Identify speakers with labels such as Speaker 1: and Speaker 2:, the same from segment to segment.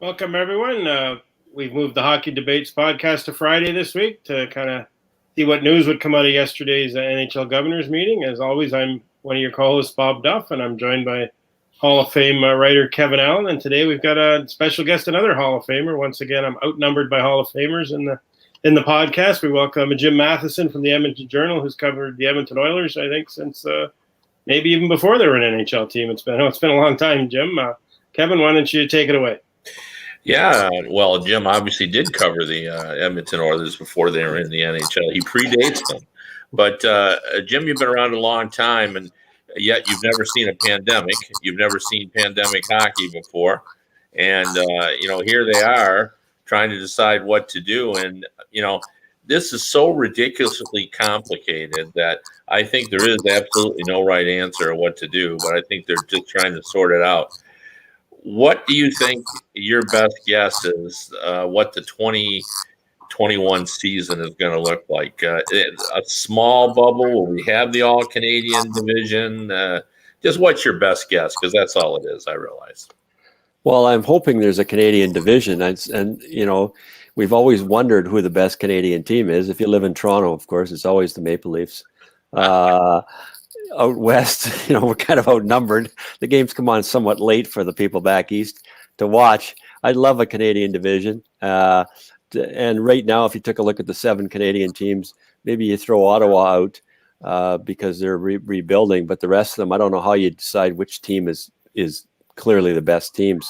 Speaker 1: Welcome, everyone. We've moved the Hockey Debates podcast to Friday this week to kind of see what news would come out of yesterday's NHL Governors meeting. As always, I'm one of your co-hosts, Bob Duff, and I'm joined by Hall of Fame writer Kevin Allen. And today we've got a special guest, another Hall of Famer. Once again, I'm outnumbered by Hall of Famers in the podcast. We welcome Jim Matheson from the Edmonton Journal, who's covered the Edmonton Oilers, I think, since maybe even before they were an NHL team. It's been a long time, Jim. Kevin, why don't you take it away?
Speaker 2: Yeah, well, Jim obviously did cover the Edmonton Oilers before they were in the NHL. He predates them. But, Jim, you've been around a long time, and yet you've never seen a pandemic. You've never seen pandemic hockey before. And, here they are trying to decide what to do. And, this is so ridiculously complicated that I think there is absolutely no right answer of what to do. But I think they're just trying to sort it out. What do you think your best guess is what the 2021 season is going to look like? A small bubble? Will we have the All-Canadian division? Just what's your best guess? Because that's all it is, I realize.
Speaker 3: Well, I'm hoping there's a Canadian division. And we've always wondered who the best Canadian team is. If you live in Toronto, of course, it's always the Maple Leafs. Out west, we're kind of outnumbered. The games come on somewhat late for the people back east to watch. I'd love a Canadian division. And right now, if you took a look at the 7 Canadian teams, maybe you throw Ottawa out because they're rebuilding. But the rest of them, I don't know how you decide which team is clearly the best team.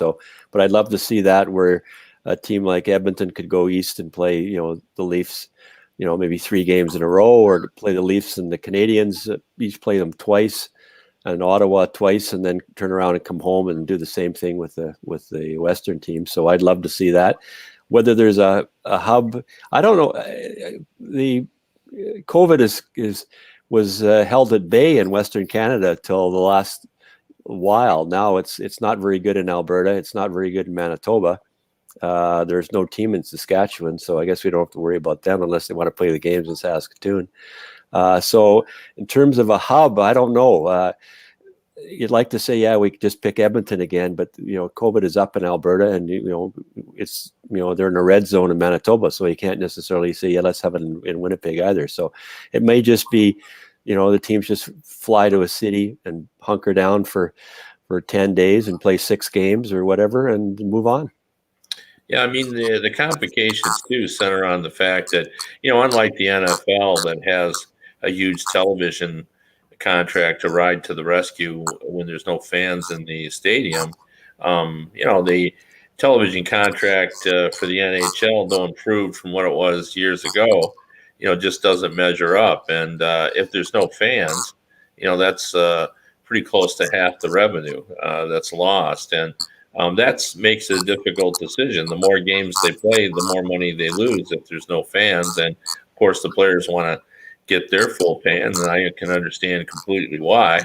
Speaker 3: But I'd love to see that where a team like Edmonton could go east and play, the Leafs, maybe 3 games in a row, or play the Leafs and the Canadians, each play them twice, and Ottawa twice, and then turn around and come home and do the same thing with the Western team. So I'd love to see that. Whether there's a hub, I don't know. The COVID was held at bay in Western Canada till the last while. Now it's not very good in Alberta. It's not very good in Manitoba. There's no team in Saskatchewan, so I guess we don't have to worry about them unless they want to play the games in Saskatoon. So in terms of a hub, I don't know. You'd like to say, yeah, we could just pick Edmonton again, but COVID is up in Alberta, and it's they're in a red zone in Manitoba, so you can't necessarily say, yeah, let's have it in Winnipeg either. So it may just be, the teams just fly to a city and hunker down for 10 days and play 6 games or whatever and move on.
Speaker 2: Yeah, I mean, the complications, too, center on the fact that, unlike the NFL that has a huge television contract to ride to the rescue when there's no fans in the stadium, the television contract for the NHL, though improved from what it was years ago, just doesn't measure up. And if there's no fans, that's pretty close to half the revenue that's lost. And that makes it a difficult decision. The more games they play, the more money they lose if there's no fans. And, of course, the players want to get their full pay, and I can understand completely why.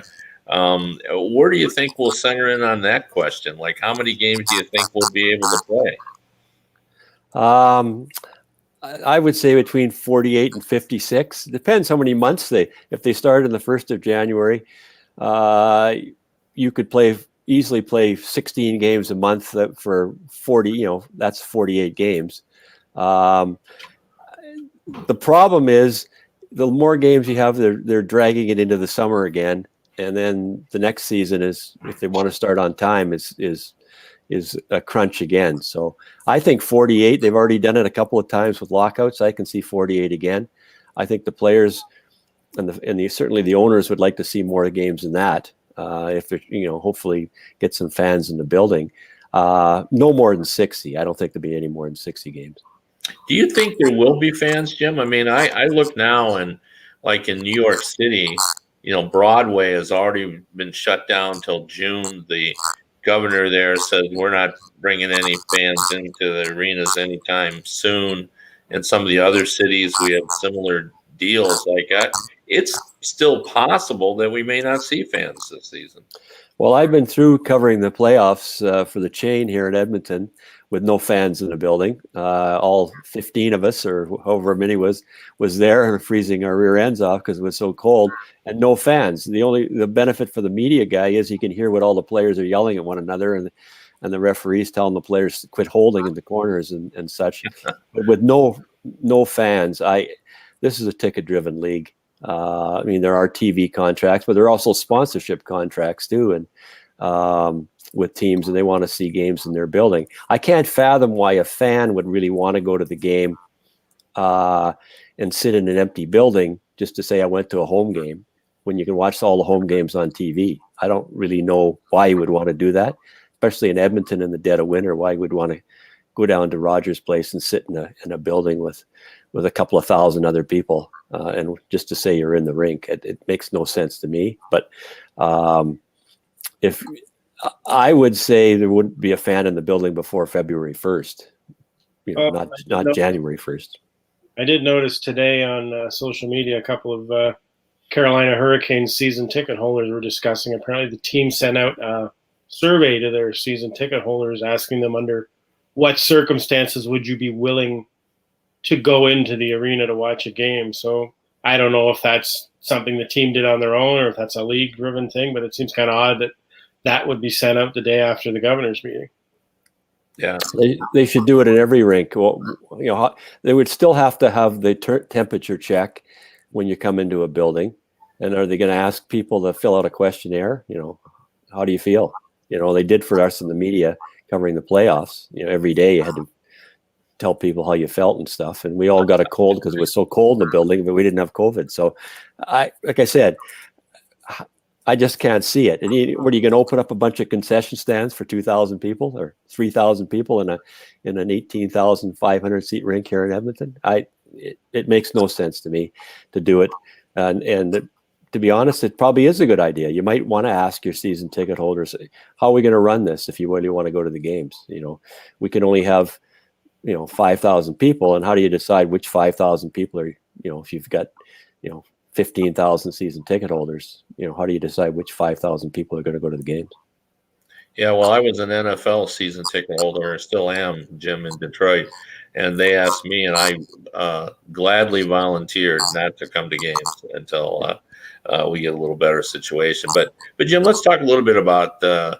Speaker 2: Where do you think we'll center in on that question? Like, how many games do you think we'll be able to play?
Speaker 3: I would say between 48 and 56. Depends how many months if they start in the 1st of January, you could easily play 16 games a month for 40, that's 48 games. The problem is the more games you have, they're dragging it into the summer again. And then the next season is, if they want to start on time, is a crunch again. So I think 48, they've already done it a couple of times with lockouts. I can see 48 again. I think the players and certainly the owners would like to see more games than that. If they're, hopefully get some fans in the building. No more than 60. I don't think there'll be any more than 60 games.
Speaker 2: Do you think there will be fans, Jim? I mean, I look now, and like in New York City, Broadway has already been shut down till June. The governor there says we're not bringing any fans into the arenas anytime soon. In some of the other cities, we have similar deals like that. It's still possible that we may not see fans this season.
Speaker 3: Well, I've been through covering the playoffs for the chain here in Edmonton with no fans in the building. All 15 of us, or however many was there, and freezing our rear ends off because it was so cold, and no fans. The benefit for the media guy is he can hear what all the players are yelling at one another, and the referees telling the players to quit holding in the corners and such. But with no fans, this is a ticket-driven league. I mean, there are TV contracts, but there are also sponsorship contracts too, and with teams, and they want to see games in their building. I can't fathom why a fan would really want to go to the game and sit in an empty building just to say I went to a home game when you can watch all the home games on TV. I don't really know why you would want to do that, especially in Edmonton in the dead of winter. Why you would want to go down to Rogers Place and sit in a building with a couple of thousand other people and just to say you're in the rink. It makes no sense to me. But if I would say there wouldn't be a fan in the building before February 1st, not January 1st.
Speaker 1: I did notice today on social media a couple of Carolina Hurricanes season ticket holders were discussing. Apparently the team sent out a survey to their season ticket holders asking them under what circumstances would you be willing to go into the arena to watch a game. So I don't know if that's something the team did on their own or if that's a league-driven thing, but it seems kind of odd that would be sent out the day after the governor's meeting.
Speaker 2: Yeah,
Speaker 3: they should do it in every rink. Well, they would still have to have the temperature check when you come into a building. And are they going to ask people to fill out a questionnaire? How do you feel? They did for us in the media covering the playoffs. Every day you had to tell people how you felt and stuff. And we all got a cold because it was so cold in the building, but we didn't have COVID. So like I said, I just can't see it. And what are you going to open up a bunch of concession stands for 2,000 people or 3,000 people in an 18,500 seat rink here in Edmonton? It makes no sense to me to do it. And to be honest, it probably is a good idea. You might want to ask your season ticket holders, how are we going to run this if you really want to go to the games? We can only have 5,000 people, and how do you decide which 5,000 people are, if you've got 15,000 season ticket holders, how do you decide which 5,000 people are going to go to the games?
Speaker 2: Yeah, well, I was an NFL season ticket holder, and still am, Jim, in Detroit, and they asked me, and I gladly volunteered not to come to games until we get a little better situation. But Jim, let's talk a little bit about the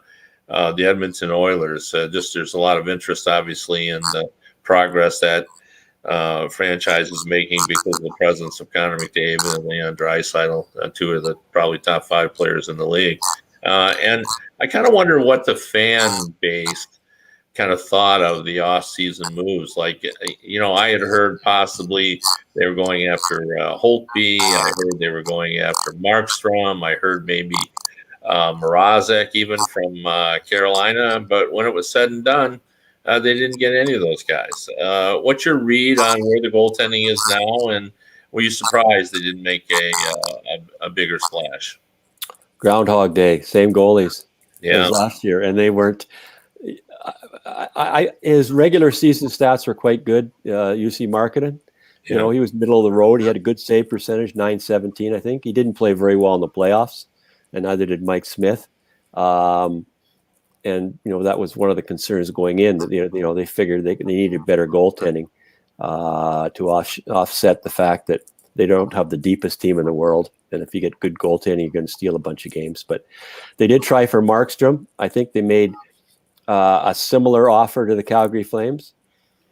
Speaker 2: Edmonton Oilers. There's a lot of interest, obviously, in the progress that franchise is making because of the presence of Connor McDavid and Leon Draisaitl, two of the probably top 5 players in the league. And I kind of wonder what the fan base kind of thought of the off-season moves. Like, I had heard possibly they were going after Holtby. I heard they were going after Markstrom. I heard maybe Mrazek even from Carolina. But when it was said and done, they didn't get any of those guys. What's your read on where the goaltending is now, and were you surprised they didn't make a bigger splash?
Speaker 3: Groundhog Day, same goalies
Speaker 2: as
Speaker 3: last year, and they weren't. His regular season stats were quite good. UC Marketing, he was middle of the road. He had a good save percentage, .917, I think. He didn't play very well in the playoffs, and neither did Mike Smith. And that was one of the concerns going in. That they figured they needed better goaltending to offset the fact that they don't have the deepest team in the world. And if you get good goaltending, you're going to steal a bunch of games. But they did try for Markstrom. I think they made a similar offer to the Calgary Flames.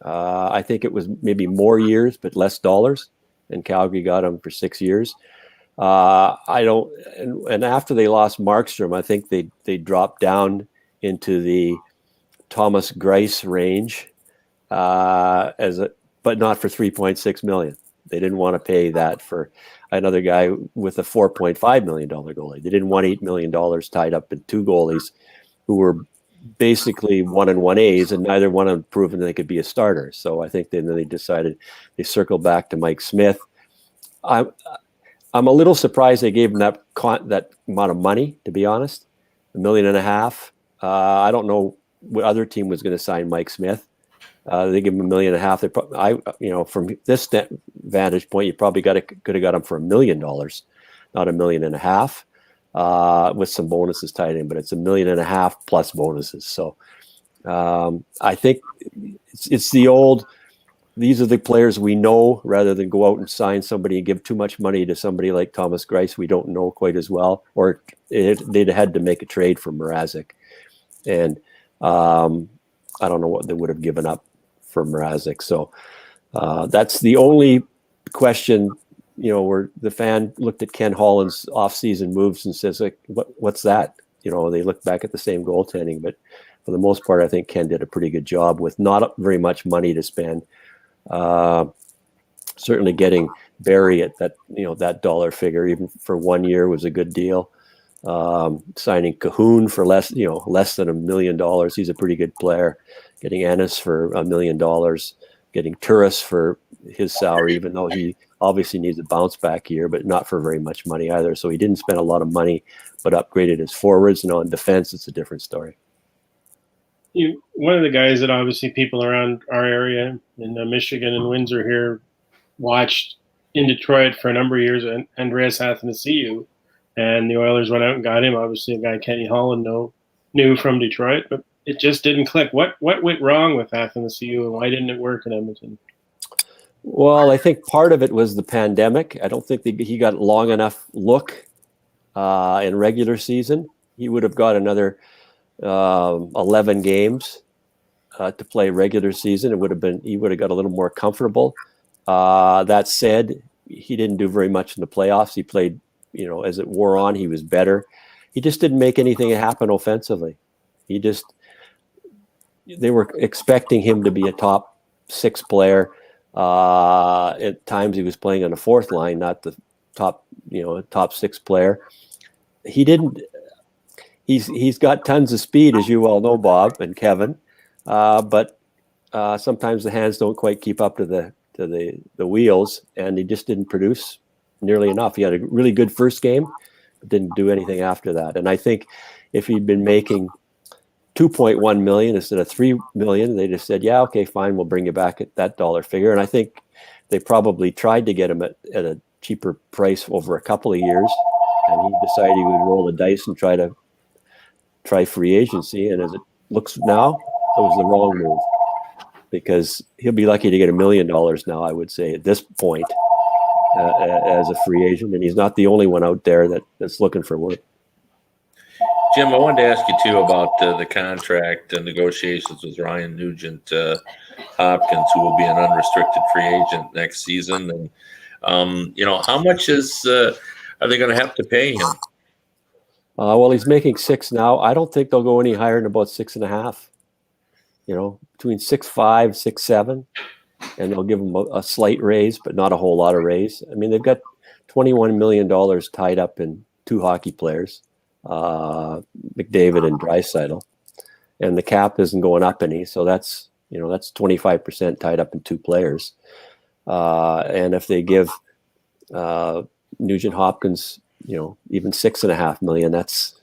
Speaker 3: I think it was maybe more years, but less dollars. And Calgary got him for 6 years. And after they lost Markstrom, I think they dropped down into the Thomas Greiss range, but not for $3.6 million. They didn't want to pay that for another guy with a $4.5 million goalie. They didn't want $8 million tied up in 2 goalies who were basically 1 and 1As, and neither one of them proven they could be a starter. So I think then they decided they circled back to Mike Smith. I'm a little surprised they gave him that amount of money, to be honest, $1.5 million. I don't know what other team was going to sign Mike Smith. They give him $1.5 million. From this vantage point, you probably could have got him for $1 million, not $1.5 million, with some bonuses tied in. But it's $1.5 million plus bonuses. So I think it's the old. These are the players we know, rather than go out and sign somebody and give too much money to somebody like Thomas Greiss we don't know quite as well, or they'd had to make a trade for Mrazek. And I don't know what they would have given up for Mrazek. So that's the only question, where the fan looked at Ken Holland's offseason moves and says, like, what's that? They look back at the same goaltending, but for the most part, I think Ken did a pretty good job with not very much money to spend. Certainly getting Barry at that, that dollar figure, even for 1 year, was a good deal. Signing Cahoon for less than $1 million. He's a pretty good player. Getting Ennis for $1 million. Getting Turris for his salary, even though he obviously needs a bounce back year, but not for very much money either. So he didn't spend a lot of money, but upgraded his forwards. And on defense, it's a different story.
Speaker 1: One of the guys that obviously people around our area in Michigan and Windsor here watched in Detroit for a number of years, and Andreas Athanasiou, and the Oilers went out and got him. Obviously, a guy Kenny Holland knew from Detroit, but it just didn't click. What went wrong with Athanasiou, and why didn't it work in Edmonton?
Speaker 3: Well, I think part of it was the pandemic. I don't think he got long enough look in regular season. He would have got another 11 games to play regular season. He would have got a little more comfortable. That said, he didn't do very much in the playoffs. He played, as it wore on, he was better. He just didn't make anything happen offensively. They were expecting him to be a top 6 player. At times he was playing on the fourth line, not the top 6 player. He didn't. He's got tons of speed, as you all know, Bob and Kevin. But sometimes the hands don't quite keep up to the wheels, and he just didn't produce nearly enough. He had a really good first game, but didn't do anything after that. And I think if he'd been making $2.1 million instead of $3 million, they just said, yeah, okay, fine, we'll bring you back at that dollar figure. And I think they probably tried to get him at a cheaper price over a couple of years, and he decided he would roll the dice and try free agency. And as it looks now, it was the wrong move, because he'll be lucky to get $1 million now, I would say, at this point as a free agent. And he's not the only one out there that's looking for work.
Speaker 2: Jim, I wanted to ask you too about the contract and negotiations with Ryan Nugent Hopkins, who will be an unrestricted free agent next season. And, how much are they going to have to pay him?
Speaker 3: Well, he's making 6 now. I don't think they'll go any higher than about 6.5. Between 6.5, 6.7, and they'll give him a slight raise, but not a whole lot of raise. I mean, they've got $21 million tied up in 2 hockey players, McDavid and Draisaitl, and the cap isn't going up any, so that's 25% tied up in 2 players. And if they give Nugent Hopkins, even $6.5 million, that's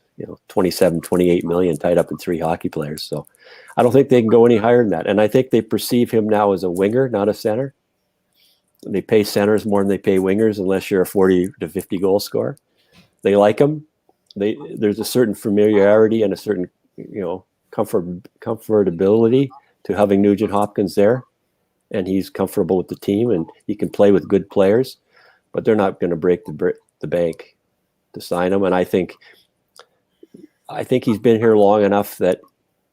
Speaker 3: 27, 28 million tied up in 3 hockey players. So I don't think they can go any higher than that. And I think they perceive him now as a winger, not a center. They pay centers more than they pay wingers, unless you're a 40 to 50 goal scorer. They like him. There's a certain familiarity and a certain, comfortability to having Nugent Hopkins there. And he's comfortable with the team, and he can play with good players, but they're not going to break the bank to sign him. And I think he's been here long enough that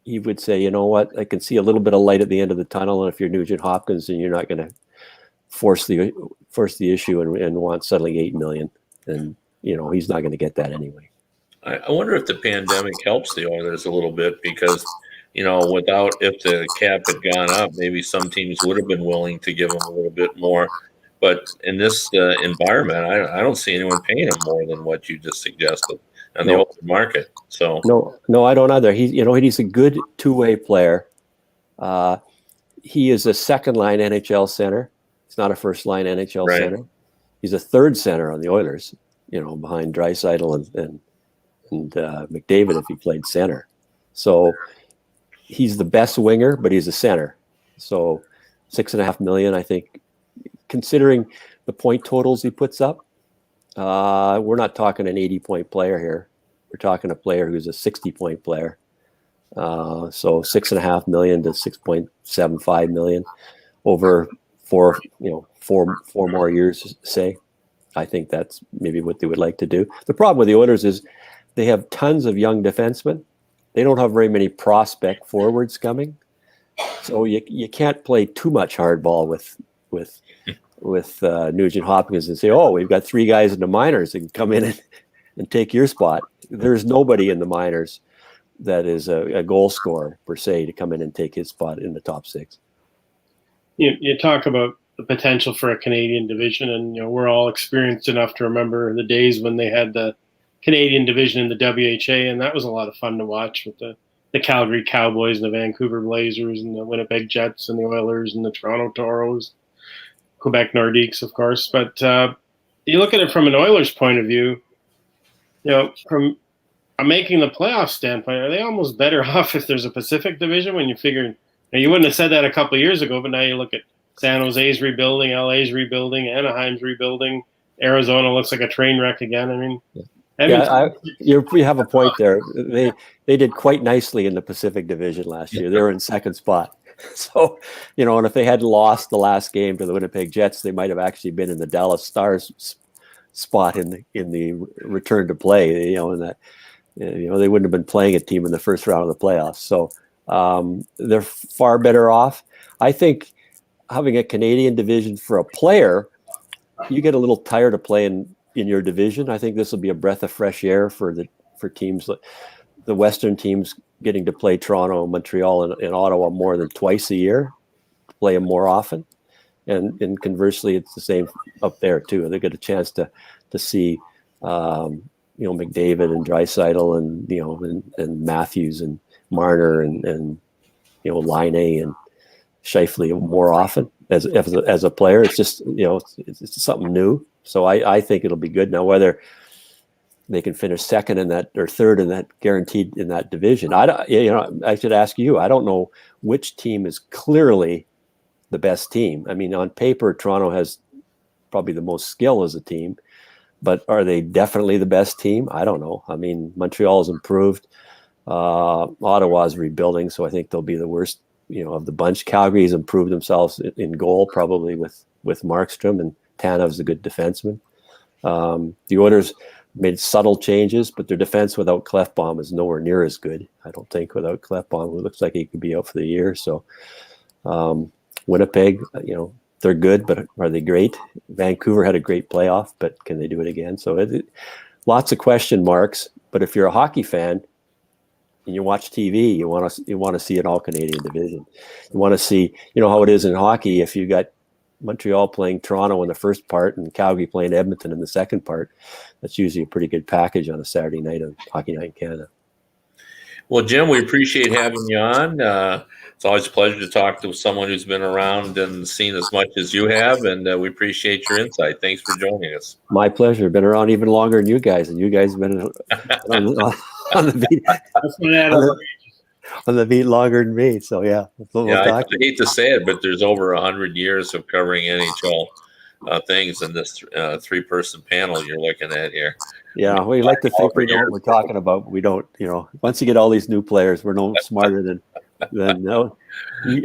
Speaker 3: he would say, you know what, I can see a little bit of light at the end of the tunnel. And if you're Nugent Hopkins, then you're not going to force the issue and want suddenly $8 million. And, he's not going to get that anyway.
Speaker 2: I wonder if the pandemic helps the Oilers a little bit, because, if the cap had gone up, maybe some teams would have been willing to give him a little bit more. But in this environment, I don't see anyone paying him more than what you just suggested on the open market. So
Speaker 3: no, I don't either. He's a good two-way player. He is a second-line NHL center. He's not a first-line NHL center. He's a third center on the Oilers. Behind Draisaitl and McDavid if he played center. So he's the best winger, but he's a center. So $6.5 million, I think, considering the point totals he puts up, we're not talking an 80-point player here. We're talking a player who's a 60-point player. So $6.5 million to $6.75 million over 4 more years, say. I think that's maybe what they would like to do. The problem with the Oilers is they have tons of young defensemen, they don't have very many prospect forwards coming, so you can't play too much hardball with Nugent Hopkins and say, oh, we've got 3 guys in the minors that can come in and take your spot. There's nobody in the minors that is a goal scorer per se to come in and take his spot in the top 6.
Speaker 1: You talk about the potential for a Canadian division, and we're all experienced enough to remember the days when they had the Canadian division in the WHA, and that was a lot of fun to watch with the Calgary Cowboys and the Vancouver Blazers and the Winnipeg Jets and the Oilers and the Toronto Toros, Quebec Nordiques, of course. But you look at it from an Oilers point of view, from a making the playoff standpoint, are they almost better off if there's a Pacific division when you figure you wouldn't have said that a couple of years ago, but now you look at San Jose's rebuilding, LA's rebuilding, Anaheim's rebuilding, Arizona looks like a train wreck again. I mean,
Speaker 3: you have a point there. They did quite nicely in the Pacific Division last year. They were in second spot. So, and if they had lost the last game to the Winnipeg Jets, they might have actually been in the Dallas Stars spot in the return to play. And that, they wouldn't have been playing a team in the first round of the playoffs. So they're far better off. I think having a Canadian division for a player, you get a little tired of playing in your division. I think this will be a breath of fresh air for teams, the Western teams getting to play Toronto, Montreal, and Ottawa more than twice a year, play them more often. And conversely, it's the same up there too. They get a chance to see, McDavid and Draisaitl and Matthews and Marner and Laine and Scheifele more often as a player. It's just it's something new. So I think it'll be good. Now whether they can finish second in that or third in that guaranteed in that division, I should ask you. I don't know which team is clearly the best team. I mean, on paper, Toronto has probably the most skill as a team, but are they definitely the best team? I don't know. I mean, Montreal's improved. Ottawa's rebuilding, so I think they'll be the worst, of the bunch. Calgary's improved themselves in goal, probably with Markstrom, and Tanev's a good defenseman. The Oilers made subtle changes, but their defense without Klefbom is nowhere near as good. I don't think without Klefbom, who looks like he could be out for the year. So Winnipeg, they're good, but are they great? Vancouver had a great playoff, but can they do it again? So lots of question marks. But if you're a hockey fan and you watch TV, you want to see an all Canadian division. You want to see, how it is in hockey. If you got Montreal playing Toronto in the first part and Calgary playing Edmonton in the second part, that's usually a pretty good package on a Saturday night of Hockey Night in Canada.
Speaker 2: Well, Jim, we appreciate having you on. It's always a pleasure to talk to someone who's been around and seen as much as you have, and we appreciate your insight. Thanks for joining us.
Speaker 3: My pleasure. Been around even longer than you guys, and you guys have been on the beat. On the beat longer than me. So yeah.
Speaker 2: I hate to say it, but there's over 100 years of covering NHL things in this 3-person panel you're looking at here.
Speaker 3: Yeah, we like to think we know what we're talking about, but we don't. Once you get all these new players, we're no smarter than no.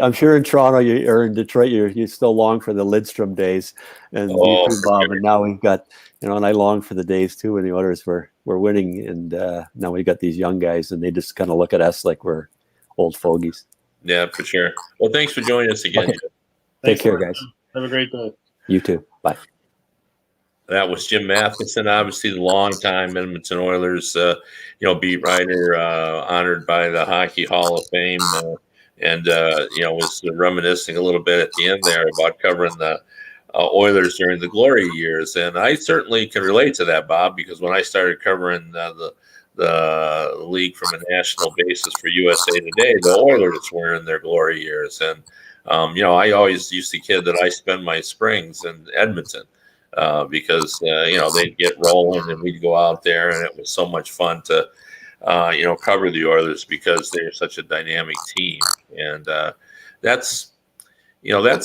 Speaker 3: I'm sure in Toronto or in Detroit, you still long for the Lidstrom days and you too, Bob. And now we've got, and I long for the days too when the Oilers were winning, and now we got these young guys, and they just kind of look at us like we're old fogies.
Speaker 2: Yeah, for sure. Well, thanks for joining us again.
Speaker 3: Okay. Take care, guys.
Speaker 1: Have a great day.
Speaker 3: You too. Bye.
Speaker 2: That was Jim Matheson, obviously the longtime Edmonton Oilers, beat writer, honored by the Hockey Hall of Fame, and was reminiscing a little bit at the end there about covering the Oilers during the glory years. And I certainly can relate to that, Bob, because when I started covering the league from a national basis for USA Today, the Oilers were in their glory years. And, I always used to kid that I spend my springs in Edmonton. Because they'd get rolling and we'd go out there, and it was so much fun to cover the Oilers because they're such a dynamic team. And that's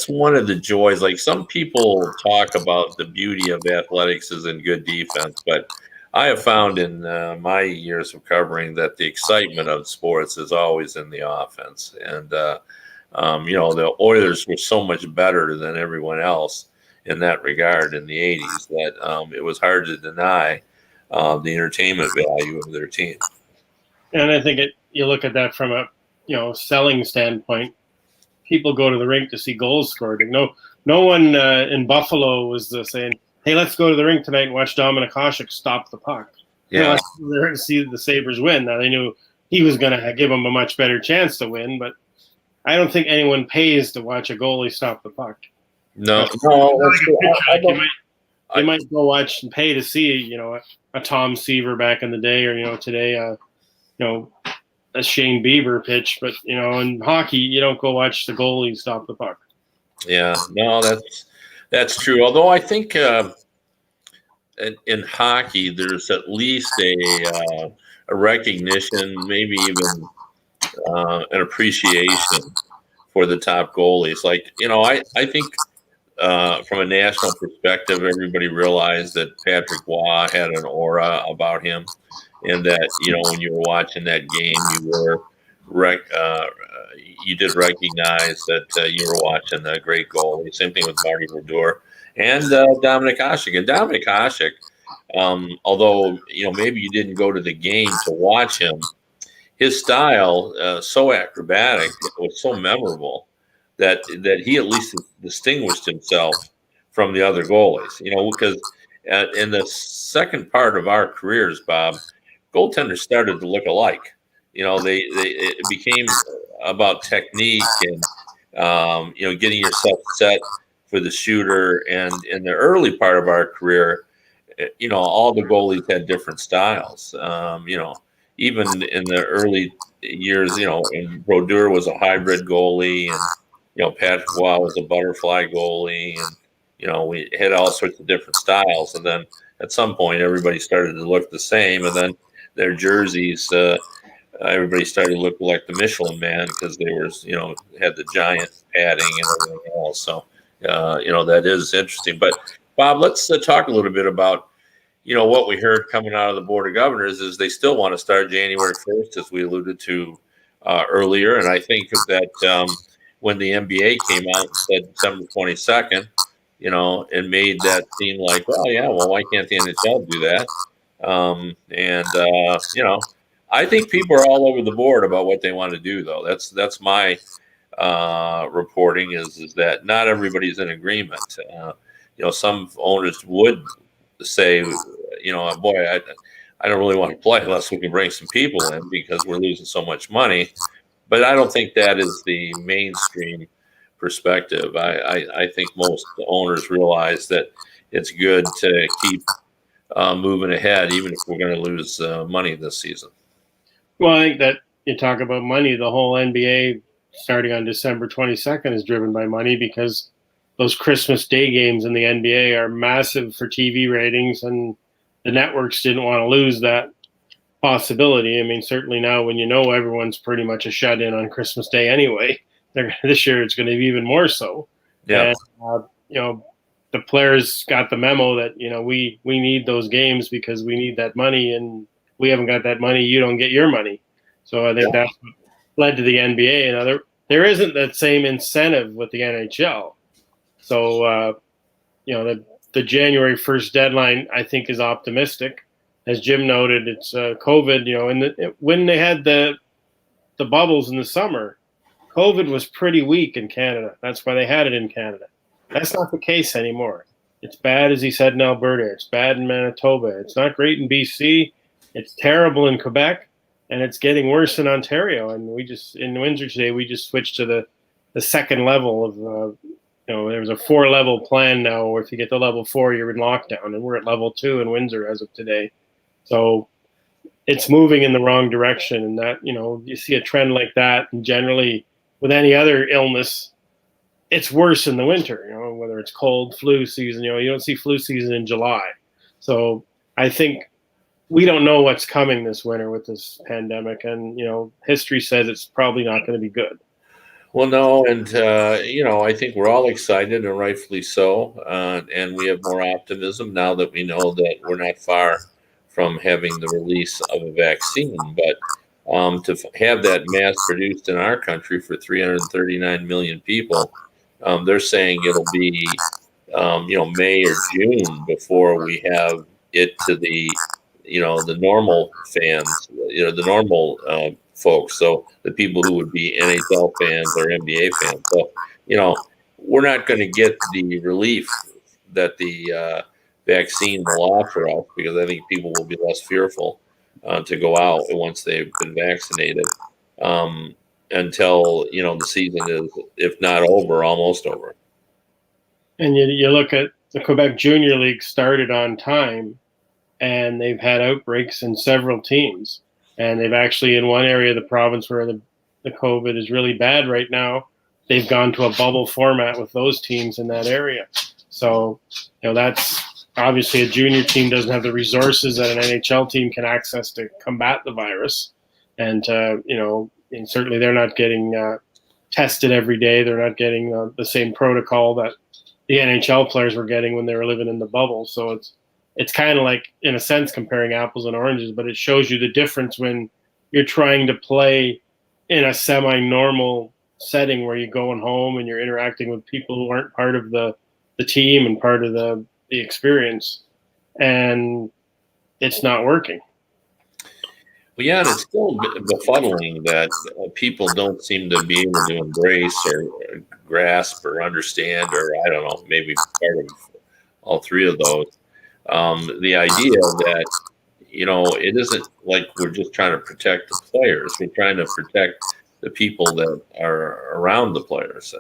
Speaker 2: one of the joys. Like, some people talk about the beauty of athletics is in good defense, but I have found in my years of covering that the excitement of sports is always in the offense. And the Oilers were so much better than everyone else in that regard in the 80s that it was hard to deny the entertainment value of their team.
Speaker 1: And I think you look at that from a selling standpoint. People go to the rink to see goals scored. And no one in Buffalo was saying, "Hey, let's go to the rink tonight and watch Dominik Hasek stop the puck."
Speaker 2: Yeah.
Speaker 1: Let's go there to see the Sabres win. Now they knew he was going to give them a much better chance to win, but I don't think anyone pays to watch a goalie stop the puck.
Speaker 2: No, that's
Speaker 1: true. You might go watch and pay to see, a Tom Seaver back in the day, or today, a Shane Bieber pitch. But in hockey, you don't go watch the goalie stop the puck.
Speaker 2: Yeah, no, that's true. Although I think in hockey, there's at least a recognition, maybe even an appreciation for the top goalies. Like, I think from a national perspective, everybody realized that Patrick Waugh had an aura about him, and that when you were watching that game, you did recognize that you were watching a great goalie. Same thing with Marty Brodeur and Dominik Hasek. And Dominik Hasek, although maybe you didn't go to the game to watch him, his style so acrobatic, it was so memorable that he at least distinguished himself from the other goalies. Because in the second part of our careers, Bob, goaltenders started to look alike. It became about technique and getting yourself set for the shooter. And in the early part of our career, all the goalies had different styles. Even in the early years, and Brodeur was a hybrid goalie, and Patrick Waugh was a butterfly goalie, and we had all sorts of different styles. And then at some point, everybody started to look the same, and then their jerseys, everybody started to look like the Michelin Man because they were, had the giant padding and everything else. So, that is interesting. But Bob, let's talk a little bit about, what we heard coming out of the Board of Governors is they still want to start January 1st, as we alluded to earlier. And I think that when the NBA came out and said December 22nd, and made that seem like, why can't the NHL do that? I think people are all over the board about what they want to do, though. That's my reporting is that not everybody's in agreement. Some owners would say, boy, I don't really want to play unless we can bring some people in because we're losing so much money. But I don't think that is the mainstream perspective. I think most owners realize that it's good to keep moving ahead, even if we're going to lose money this season.
Speaker 1: Well, I think that you talk about money, the whole NBA starting on December 22nd is driven by money because those Christmas Day games in the NBA are massive for TV ratings, and the networks didn't want to lose that possibility. I mean, certainly now when everyone's pretty much a shut-in on Christmas Day anyway, this year it's going to be even more so.
Speaker 2: Yeah.
Speaker 1: And, the players got the memo that, we need those games because we need that money, and we haven't got that money, you don't get your money. So I think that's what led to the NBA. Now, there isn't that same incentive with the NHL. So, the January 1st deadline, I think, is optimistic. As Jim noted, it's COVID, when they had the bubbles in the summer, COVID was pretty weak in Canada. That's why they had it in Canada. That's not the case anymore. It's bad, as he said, in Alberta. It's bad in Manitoba. It's not great in BC. It's terrible in Quebec, and it's getting worse in Ontario. And in Windsor today, we just switched to the second level of, there's a 4-level plan now, or if you get to level 4, you're in lockdown, and we're at level 2 in Windsor as of today. So it's moving in the wrong direction, and that, you see a trend like that, and generally with any other illness, it's worse in the winter, whether it's cold, flu season, you don't see flu season in July. So I think we don't know what's coming this winter with this pandemic, and, history says it's probably not going to be good.
Speaker 2: Well, no, and, I think we're all excited, and rightfully so, and we have more optimism now that we know that we're not far from having the release of a vaccine. But to have that mass produced in our country for 339 million people, they're saying it'll be, May or June before we have it to the, the normal fans, the normal folks. So the people who would be NHL fans or NBA fans. So, we're not going to get the relief that the vaccine will offer us, because I think people will be less fearful to go out once they've been vaccinated, until, the season is, if not over, almost over.
Speaker 1: And you look at the Quebec Junior League started on time, and they've had outbreaks in several teams. And they've actually, in one area of the province where the COVID is really bad right now, they've gone to a bubble format with those teams in that area. So, that's obviously a junior team doesn't have the resources that an NHL team can access to combat the virus. And, and certainly they're not getting tested every day. They're not getting the same protocol that the NHL players were getting when they were living in the bubble. So it's kind of like, in a sense, comparing apples and oranges, but it shows you the difference when you're trying to play in a semi-normal setting where you're going home and you're interacting with people who aren't part of the team and part of the experience, and it's not working.
Speaker 2: Well, yeah, and it's still befuddling that people don't seem to be able to embrace or grasp or understand, or I don't know, maybe part of all three of those. The idea that, it isn't like we're just trying to protect the players. We're trying to protect the people that are around the players.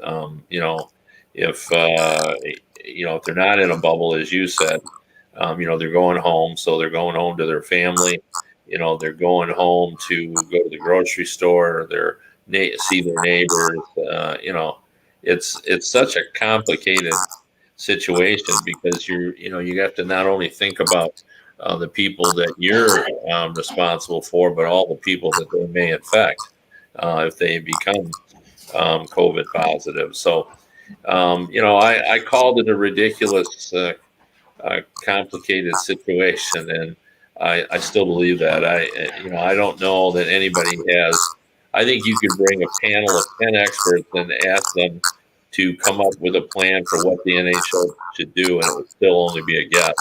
Speaker 2: If they're not in a bubble, as you said, they're going home. So they're going home to their family. They're going home to go to the grocery store, see their neighbors. It's such a complicated situation, because you have to not only think about the people that you're responsible for, but all the people that they may infect if they become COVID positive. So, I called it a ridiculous, complicated situation, and I still believe that. I don't know that anybody has. I think you could bring a panel of 10 experts and ask them to come up with a plan for what the NHL should do, and it would still only be a guess,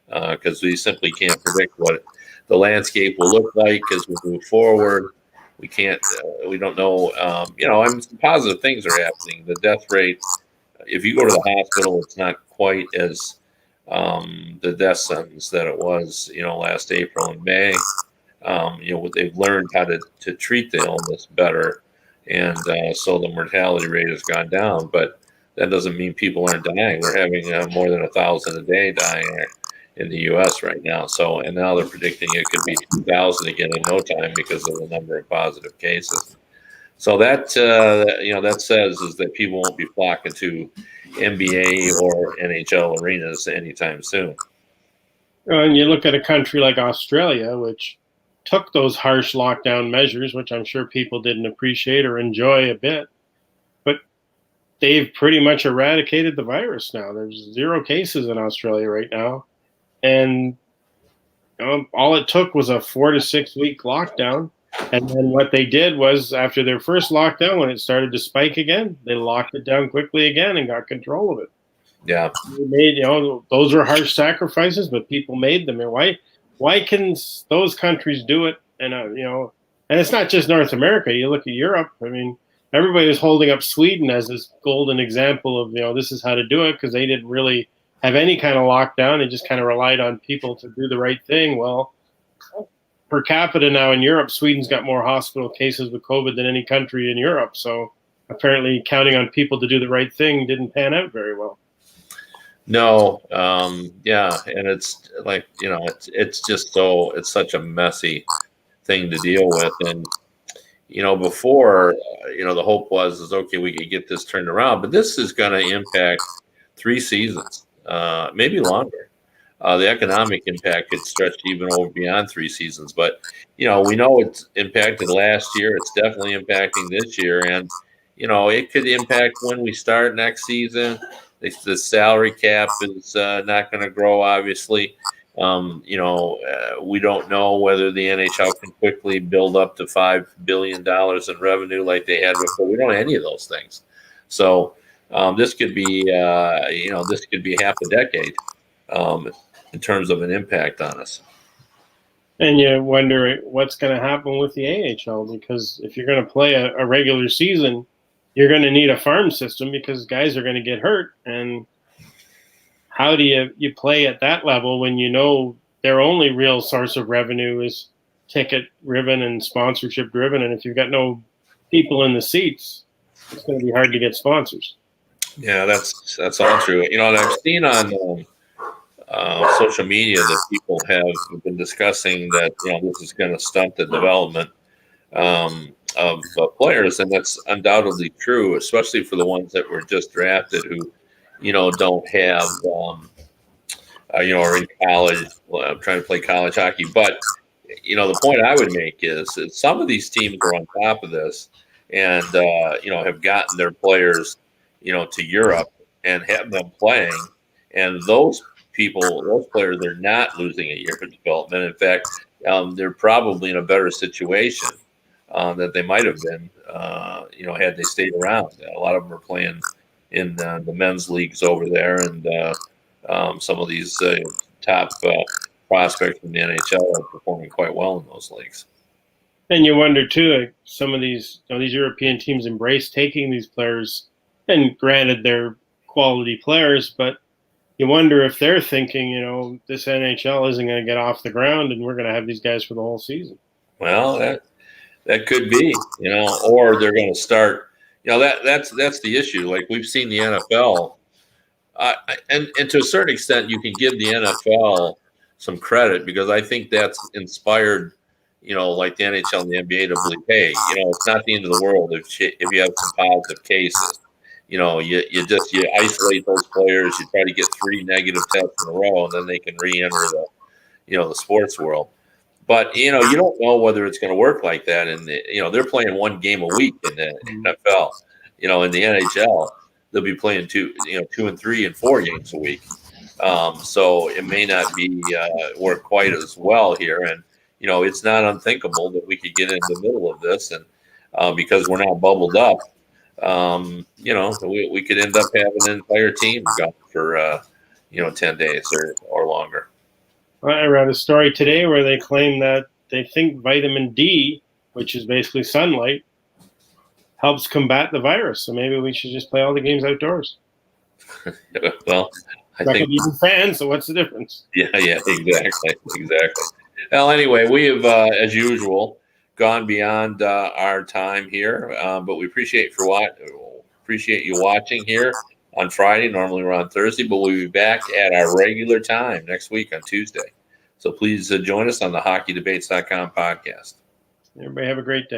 Speaker 2: because we simply can't predict what the landscape will look like as we move forward. We can't. We don't know. Some positive things are happening. The death rate, if you go to the hospital, it's not quite as the death sentence that it was, last April and May. They've learned how to treat the illness better, and so the mortality rate has gone down. But that doesn't mean people aren't dying. We're having more than 1,000 a day dying in the U.S. right now. So, and now they're predicting it could be 2,000 again in no time because of the number of positive cases. So that that says is that people won't be flocking to NBA or NHL arenas anytime soon.
Speaker 1: And you look at a country like Australia, which took those harsh lockdown measures, which I'm sure people didn't appreciate or enjoy a bit, but they've pretty much eradicated the virus now. There's 0 cases in Australia right now. And all it took was a 4 to 6 week lockdown. And then what they did was, after their first lockdown, when it started to spike again, they locked it down quickly again and got control of it.
Speaker 2: Yeah.
Speaker 1: They made, those were harsh sacrifices, but people made them. And why can those countries do it? And, and it's not just North America. You look at Europe. I mean, everybody was holding up Sweden as this golden example of, this is how to do it, because they didn't really have any kind of lockdown. They just kind of relied on people to do the right thing. Well, per capita now in Europe, Sweden's got more hospital cases with COVID than any country in Europe. So apparently counting on people to do the right thing didn't pan out very well.
Speaker 2: No. Yeah. And it's like, it's just it's such a messy thing to deal with. And, before, the hope was okay, we could get this turned around, but this is going to impact 3 seasons, maybe longer. The economic impact could stretch even over beyond 3 seasons. But, we know it's impacted last year. It's definitely impacting this year. And, it could impact when we start next season. The salary cap is not going to grow, obviously. We don't know whether the NHL can quickly build up to $5 billion in revenue like they had before. We don't know any of those things. So this could be, this could be half a decade in terms of an impact on us.
Speaker 1: And you wonder what's going to happen with the AHL, because if you're going to play a regular season, you're going to need a farm system because guys are going to get hurt. And how do you play at that level when you know their only real source of revenue is ticket driven and sponsorship driven? And if you've got no people in the seats, it's going to be hard to get sponsors.
Speaker 2: Yeah, that's all true. And I've seen on social media that people have been discussing that this is going to stunt the development of players, and that's undoubtedly true, especially for the ones that were just drafted who don't have are in college, trying to play college hockey. But the point I would make is that some of these teams are on top of this and have gotten their players to Europe and have them playing, and those players are not losing a year of development. In fact, they're probably in a better situation that they might have been, had they stayed around. A lot of them are playing in the men's leagues over there, and some of these top prospects in the NHL are performing quite well in those leagues.
Speaker 1: And you wonder too, some of these these European teams embrace taking these players, and granted they're quality players, but you wonder if they're thinking, this NHL isn't going to get off the ground, and we're going to have these guys for the whole season.
Speaker 2: Well, that could be, or they're going to start. That's the issue. Like we've seen the NFL, and to a certain extent, you can give the NFL some credit because I think that's inspired, like the NHL and the NBA to believe, hey, it's not the end of the world if you have some positive cases. You isolate those players. You try to get 3 negative tests in a row, and then they can re-enter the sports world. But you don't know whether it's going to work like that. And they're playing 1 game a week in the NFL. In the NHL, they'll be playing 2 and 3 and 4 games a week. So it may not be work quite as well here. And it's not unthinkable that we could get in the middle of this, and because we're not bubbled up. We could end up having an entire team gone for 10 days or longer.
Speaker 1: I read a story today where they claim that they think vitamin D, which is basically sunlight, helps combat the virus. So maybe we should just play all the games outdoors.
Speaker 2: Well, I think
Speaker 1: you're fans, so what's the difference?
Speaker 2: Yeah, exactly. Well, anyway, we have, as usual, gone beyond our time here, but we appreciate you watching here on Friday. Normally we're on Thursday, but we'll be back at our regular time next week on Tuesday. So please join us on the hockeydebates.com podcast.
Speaker 1: Everybody have a great day.